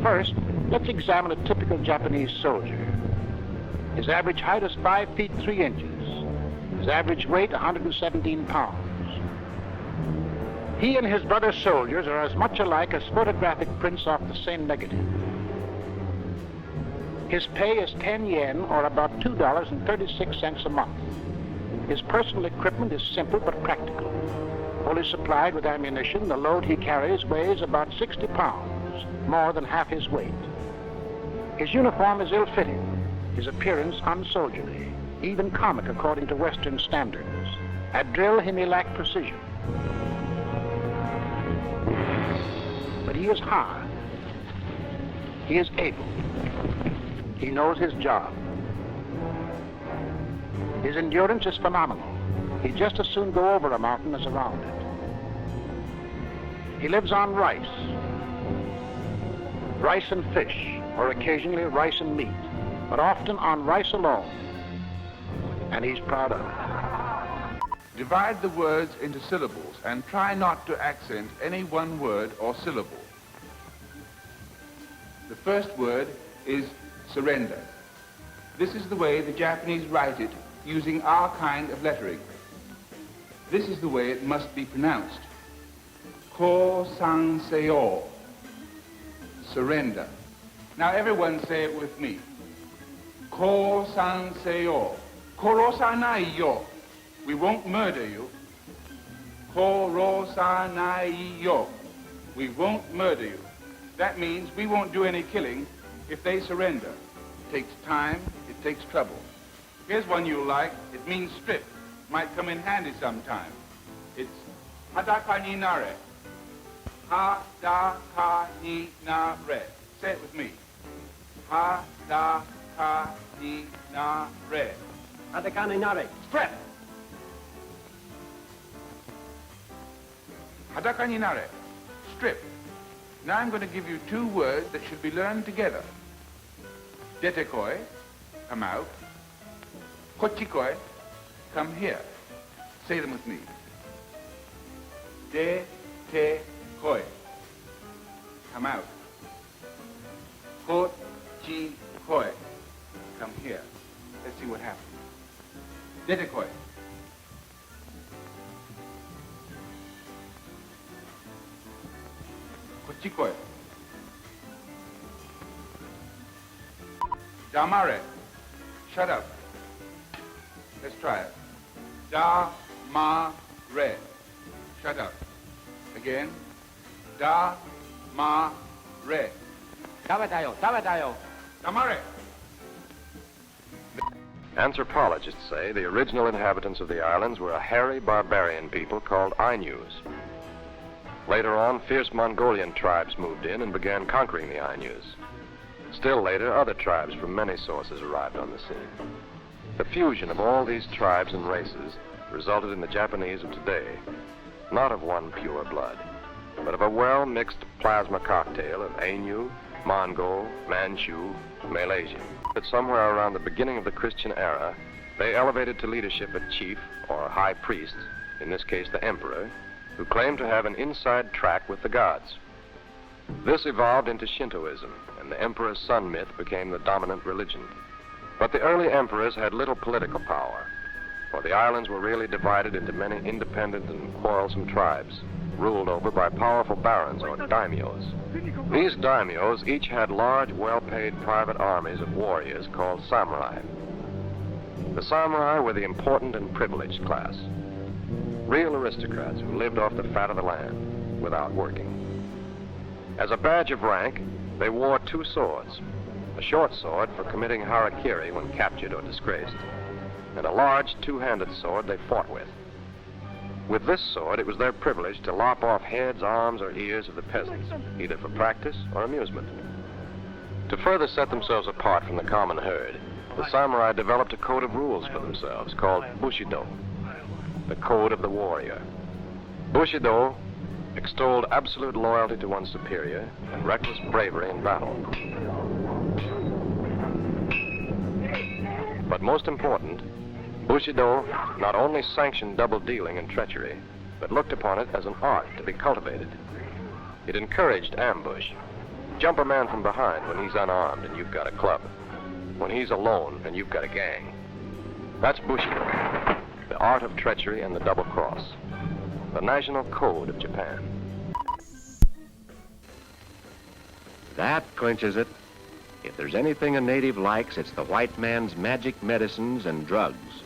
First, let's examine a typical Japanese soldier. His average height is 5 feet 3 inches. His average weight, 117 pounds. He and his brother soldiers are as much alike as photographic prints off the same negative. His pay is 10 yen, or about $2.36 a month. His personal equipment is simple but practical. Fully supplied with ammunition, the load he carries weighs about 60 pounds, more than half his weight. His uniform is ill-fitting, his appearance unsoldierly, even comic according to Western standards. At drill, he may lack precision. But he is hard. He is able. He knows his job. His endurance is phenomenal. He'd just as soon go over a mountain as around it. He lives on rice and fish, or occasionally rice and meat, but often on rice alone. And he's proud of it. Divide the words into syllables and try not to accent any one word or syllable. The first word is surrender. This is the way the Japanese write it using our kind of lettering. This is the way it must be pronounced. Ko-san-se-o. Surrender. Now everyone say it with me. Ko-san-se-o. Korosanai-yo. We won't murder you. Korosanai-yo. We won't murder you. That means we won't do any killing if they surrender. It takes time, it takes trouble. Here's one you'll like. It means strip. Might come in handy sometime. It's hadaka ni nare. Hadaka ni nare. Say it with me. Hadaka ni nare. Hadaka ni nare. Strip. Hadaka ni nare. Strip. Now I'm going to give you two words that should be learned together. Detekoi, come out. Kochikoi, come here. Say them with me. De-te-koi, come out. Kochikoi, come here. Let's see what happens. Detekoi. Kochikoi. Damare, shut up. Let's try it. Da-ma-re, shut up. Again. Da-ma-re. Tabatayo, tabatayo. Damare. Anthropologists say the original inhabitants of the islands were a hairy barbarian people called Ainus. Later on, fierce Mongolian tribes moved in and began conquering the Ainus. Still later, other tribes from many sources arrived on the scene. The fusion of all these tribes and races resulted in the Japanese of today, not of one pure blood, but of a well-mixed plasma cocktail of Ainu, Mongol, Manchu, Malaysian. But somewhere around the beginning of the Christian era, they elevated to leadership a chief or high priest, in this case the emperor, who claimed to have an inside track with the gods. This evolved into Shintoism, and the emperor's son myth became the dominant religion. But the early emperors had little political power, for the islands were really divided into many independent and quarrelsome tribes, ruled over by powerful barons or daimyos. These daimyos each had large, well-paid private armies of warriors called samurai. The samurai were the important and privileged class, real aristocrats who lived off the fat of the land without working. As a badge of rank, they wore two swords, a short sword for committing harakiri when captured or disgraced, and a large two-handed sword they fought with. With this sword, it was their privilege to lop off heads, arms, or ears of the peasants, either for practice or amusement. To further set themselves apart from the common herd, the samurai developed a code of rules for themselves called Bushido, the code of the warrior. Bushido extolled absolute loyalty to one's superior and reckless bravery in battle. But most important, Bushido not only sanctioned double dealing and treachery, but looked upon it as an art to be cultivated. It encouraged ambush, Jump a man from behind when he's unarmed and you've got a club. When he's alone and you've got a gang. That's Bushido, the art of treachery and the double cross. The national code of Japan. That clinches it. If there's anything a native likes, it's the white man's magic medicines and drugs.